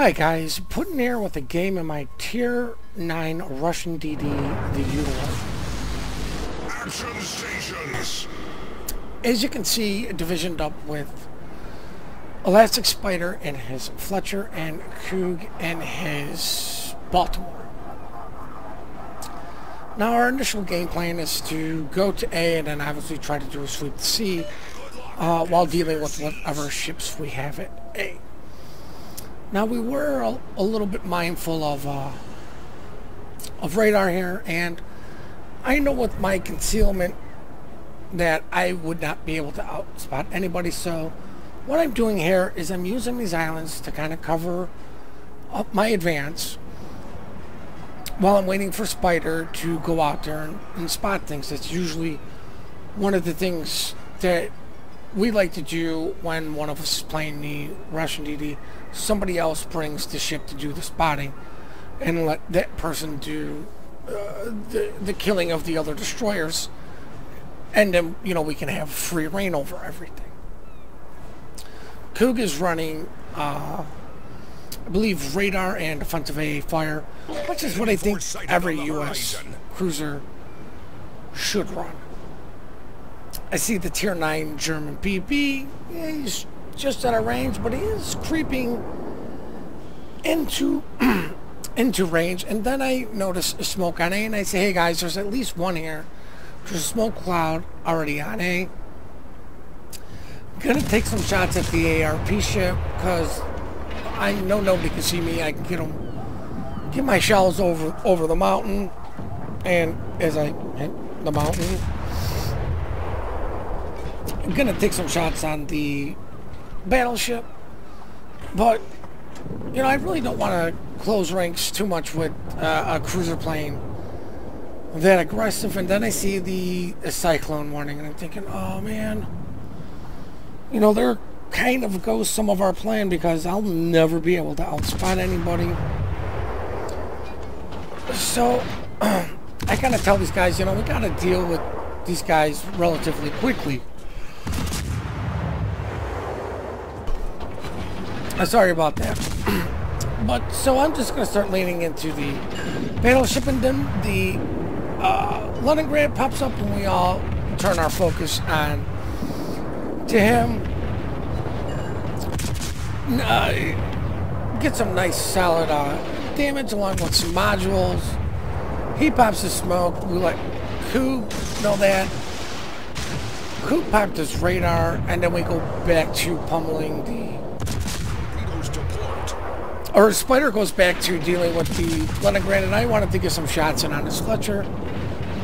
Hi guys, Puddin here with a game in my Tier 9 Russian DD, the Udaloi. Action stations! As you can see, divisioned up with ElasticSpyder and his Fletcher and Coog and his Baltimore. Now our initial game plan is to go to A and then obviously try to do a sweep to C while dealing with whatever ships we have at A. Now we were a little bit mindful of radar here, and I know with my concealment that I would not be able to outspot anybody, so what I'm doing here is I'm using these islands to kind of cover up my advance while I'm waiting for Spyder to go out there and spot things. That's usually one of the things that we like to do when one of us is playing the Russian DD. Somebody else brings the ship to do the spotting and let that person do the killing of the other destroyers, and then, you know, we can have free reign over everything. Coog is running I believe radar and defensive AA fire, which is what I think every US cruiser should run. I see the Tier 9 German BB. Yeah, he's just out of range, but he is creeping into into range. And then I notice a smoke on A, and I say, hey guys, there's at least one here. There's a smoke cloud already on A. Gonna take some shots at the ARP ship because I know nobody can see me. I can get my shells over the mountain, and as I hit the mountain, I'm gonna take some shots on the battleship, but you know, I really don't want to close ranks too much with a cruiser plane that aggressive. And then I see the cyclone warning, and I'm thinking, oh man, you know, there kind of goes some of our plan because I'll never be able to outspot anybody. So I kind of tell these guys, you know, we got to deal with these guys relatively quickly. Sorry about that. But so I'm just going to start leaning into the battleship, and then the Leningrad pops up, and we all turn our focus on to him. Get some nice solid damage along with some modules. He pops his smoke. We let Coog know that. Coog popped his radar, and then we go back to pummeling the... Or Spyder goes back to dealing with the Leningrad, and I wanted to get some shots in on his Fletcher.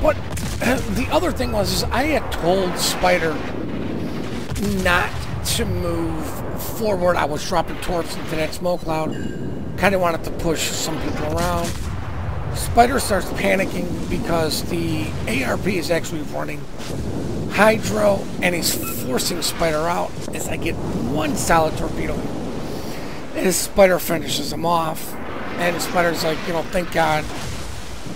But the other thing was I had told Spyder not to move forward. I was dropping torps into that smoke cloud. Kind of wanted to push some people around. Spyder starts panicking because the ARP is actually running hydro, and he's forcing Spyder out as I get one solid torpedo. His Spyder finishes him off, and Spyder's like, you know, thank God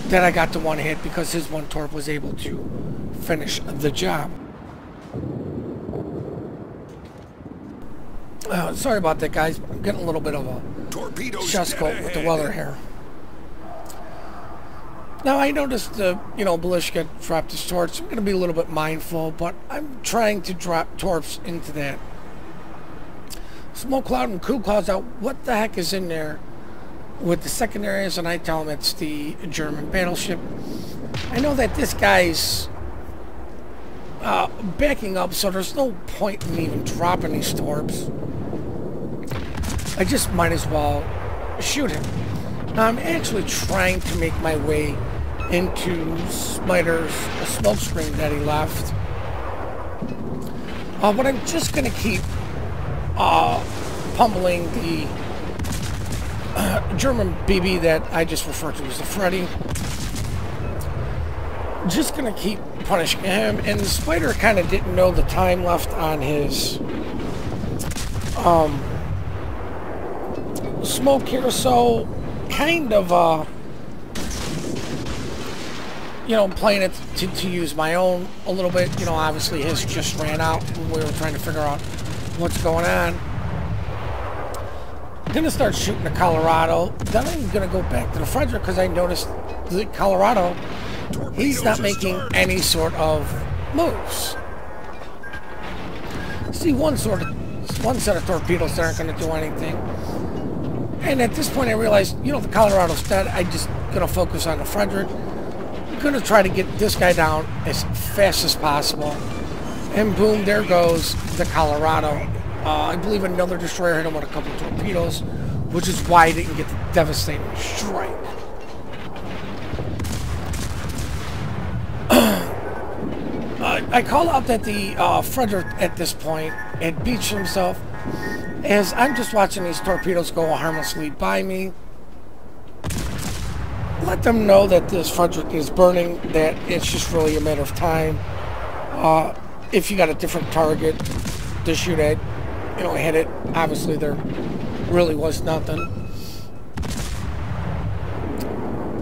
that I got the one hit because his one torp was able to finish the job. Sorry about that, guys. I'm getting a little bit of a chestcoat with the weather here. Now, I noticed the, you know, Belishka dropped his torps. I'm going to be a little bit mindful, but I'm trying to drop torps into that smoke cloud, and Coog calls out, what the heck is in there with the secondaries? And I tell him it's the German battleship. I know that this guy's backing up, so there's no point in even dropping these torps. I just might as well shoot him. Now I'm actually trying to make my way into Spyder's smoke screen that he left. But I'm just going to keep pummeling the German BB that I just referred to as the Freddy. Just gonna keep punishing him, and Spyder kind of didn't know the time left on his smoke here, so kind of you know, playing it to use my own a little bit. You know, obviously his just ran out when we were trying to figure out what's going on. Gonna start shooting the Colorado. Then I'm gonna go back to the Frederick because I noticed the Colorado, he's not making any sort of moves. See, one set of torpedoes that aren't gonna do anything. And at this point I realized, you know, the Colorado's dead. I'm just gonna focus on the Frederick. I'm gonna try to get this guy down as fast as possible. And boom, there goes the Colorado. I believe another destroyer hit him with a couple of torpedoes, which is why I didn't get the devastating strike. I call out that the Frederick at this point had beached himself, as I'm just watching these torpedoes go harmlessly by me. Let them know that this Frederick is burning, that it's just really a matter of time. If you got a different target to shoot at, you know, hit it. Obviously, there really was nothing.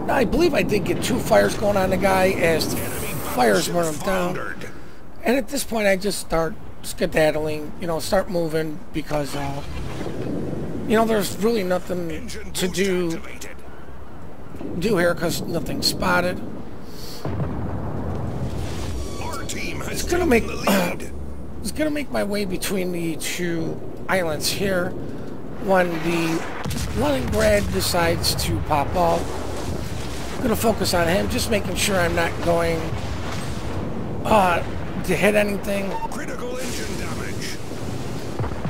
Now, I believe I did get 2 fires going on the guy as the fires burn him down. And at this point, I just start skedaddling, you know, start moving because, you know, there's really nothing to do here because nothing's spotted. It's gonna make my way between the 2 islands here when the Leningrad decides to pop off. I'm gonna focus on him, just making sure I'm not going to hit anything. Critical engine damage.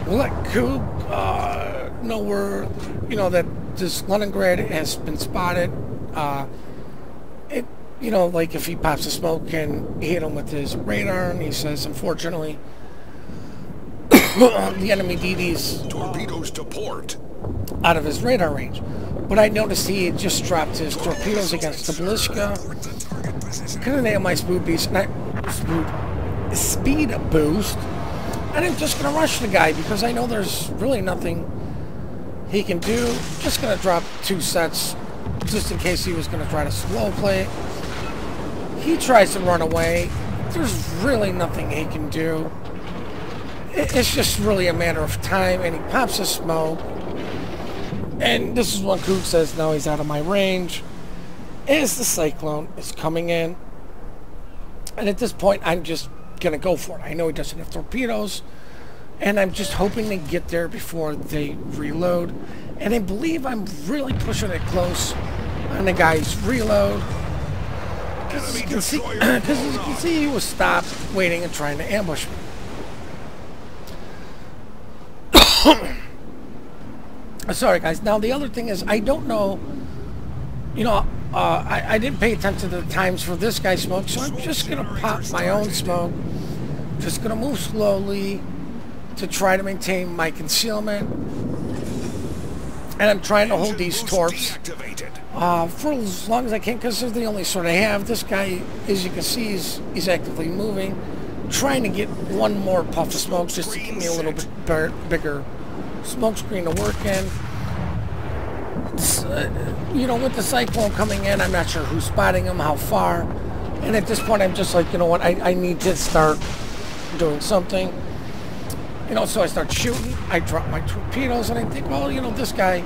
We'll let Coog know where, you know, that this Leningrad has been spotted. You know, like if he pops a smoke and hit him with his radar, and he says, unfortunately, the enemy DD's Torpedoes to port. out of his radar range. But I noticed he had just dropped his torpedoes against the Ballistica. Couldn't nail my speed boost, and speed boost, and I'm just gonna rush the guy because I know there's really nothing he can do. Just gonna drop 2 sets just in case he was gonna try to slow play it. He tries to run away. There's really nothing he can do. It's just really a matter of time, and he pops a smoke. And this is when Coog says, no, he's out of my range. As the Cyclone is coming in. And at this point, I'm just going to go for it. I know he doesn't have torpedoes. And I'm just hoping to get there before they reload. And I believe I'm really pushing it close on the guy's reload. Because as you can see, he was stopped, waiting and trying to ambush me. Sorry, guys. Now, the other thing is, I don't know, you know, I didn't pay attention to the times for this guy's smoke, so I'm just going to pop my own smoke. Just going to move slowly to try to maintain my concealment. And I'm trying to hold these torps for as long as I can, because they're the only sort I have. This guy, as you can see, he's actively moving. Trying to get one more puff of smoke just to give me a little bit bigger smoke screen to work in. You know, with the Cyclone coming in, I'm not sure who's spotting him, how far. And at this point, I'm just like, you know what, I need to start doing something. You know, so I start shooting. I drop my torpedoes, and I think, well, you know, this guy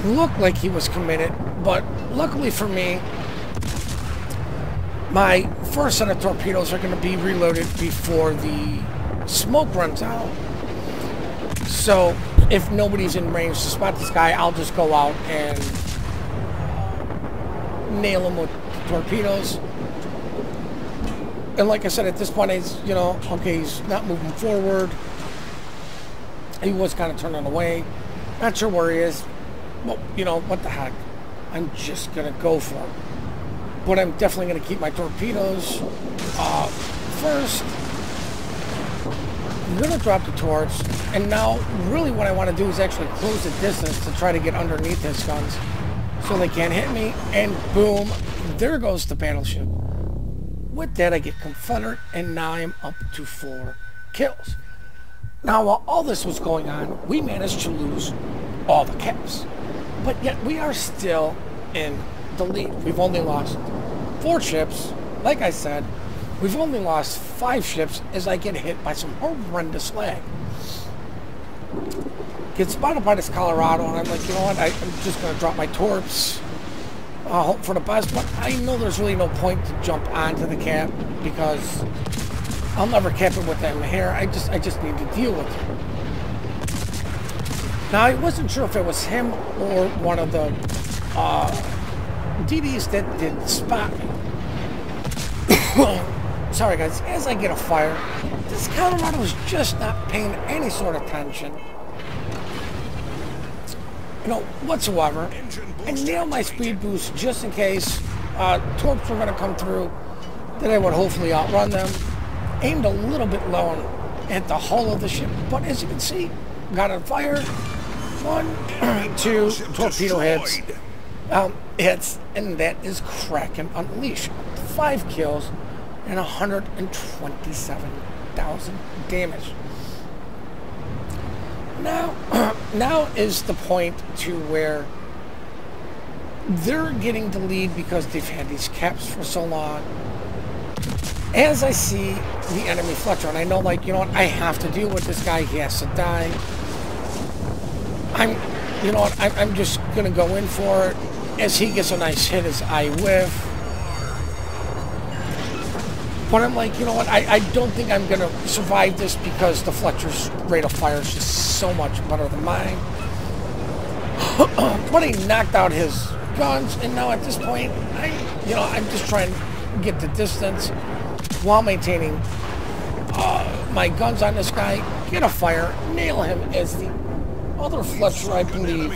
looked like he was committed. But luckily for me, my first set of torpedoes are going to be reloaded before the smoke runs out. So if nobody's in range to spot this guy, I'll just go out and nail him with torpedoes. And like I said, at this point, he's, you know, okay, he's not moving forward. He was kind of turning away. Not sure where he is. Well, you know, what the heck. I'm just going to go for it. But I'm definitely going to keep my torpedoes first. I'm going to drop the torps. And now, really what I want to do is actually close the distance to try to get underneath his guns so they can't hit me. And boom, there goes the battleship. With that, I get Confederate, and now I'm up to 4 kills. Now, while all this was going on, we managed to lose all the caps. But yet, we are still in the lead. We've only lost 4 ships. Like I said, we've only lost 5 ships as I get hit by some horrendous lag. get spotted by this Colorado, and I'm like, you know what, I'm just going to drop my torps, hope for the best, but I know there's really no point to jump onto the cap, because I'll never cap it with them here. I just need to deal with it. Now, I wasn't sure if it was him or one of the DDs that did spot me. Sorry guys, as I get a fire, this Colorado is just not paying any sort of attention, you know, whatsoever. I nailed my speed boost just in case torps were going to come through, that I would hopefully outrun them. Aimed a little bit low at the hull of the ship, but as you can see, got on fire. 1, 2 torpedo hits. Hits, and that is Kraken Unleashed. 5 kills and 127,000 damage. Now is the point to where they're getting the lead because they've had these caps for so long. As I see the enemy Fletcher, and I know, like, you know what, I have to deal with this guy. He has to die. You know what, I'm just gonna go in for it. As he gets a nice hit, as I whiff. But I'm like, you know what, I don't think I'm going to survive this because the Fletcher's rate of fire is just so much better than mine. But he knocked out his guns, and now at this point, I'm just trying to get the distance while maintaining my guns on this guy, get a fire, nail him as the other Fletcher, I believe,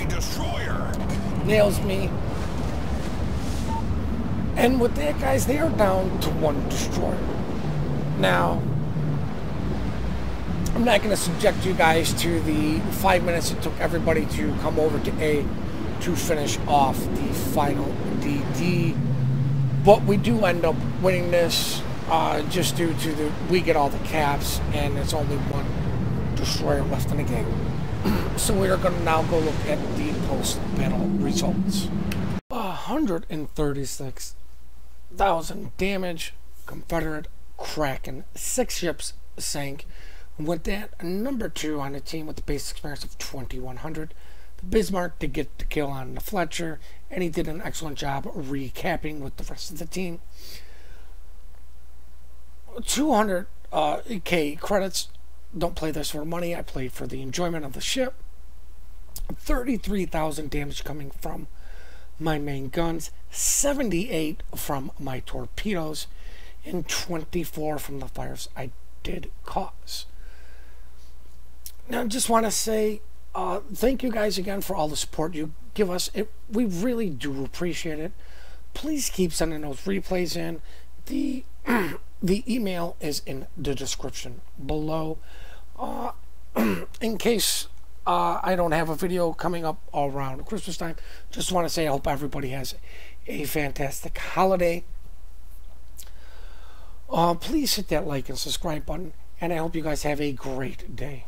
nails me. And with that, guys, they are down to 1 destroyer. Now, I'm not going to subject you guys to the 5 minutes it took everybody to come over to A to finish off the final DD. But we do end up winning this just due to we get all the caps, and there's only 1 destroyer left in the game. So we are going to now go look at the post-battle results. 136,000 damage, Confederate Kraken, 6 ships sank. With that, number 2 on the team with the base experience of 2,100. The Bismarck did get the kill on the Fletcher, and he did an excellent job recapping with the rest of the team. 200k credits. Don't play this for money. I played for the enjoyment of the ship. 33,000 damage coming from my main guns, 78 from my torpedoes, and 24 from the fires I did cause. Now, I just want to say thank you guys again for all the support you give us. We really do appreciate it. Please keep sending those replays in. The email is in the description below. In case I don't have a video coming up all around Christmas time, just want to say I hope everybody has a fantastic holiday. Please hit that like and subscribe button, and I hope you guys have a great day.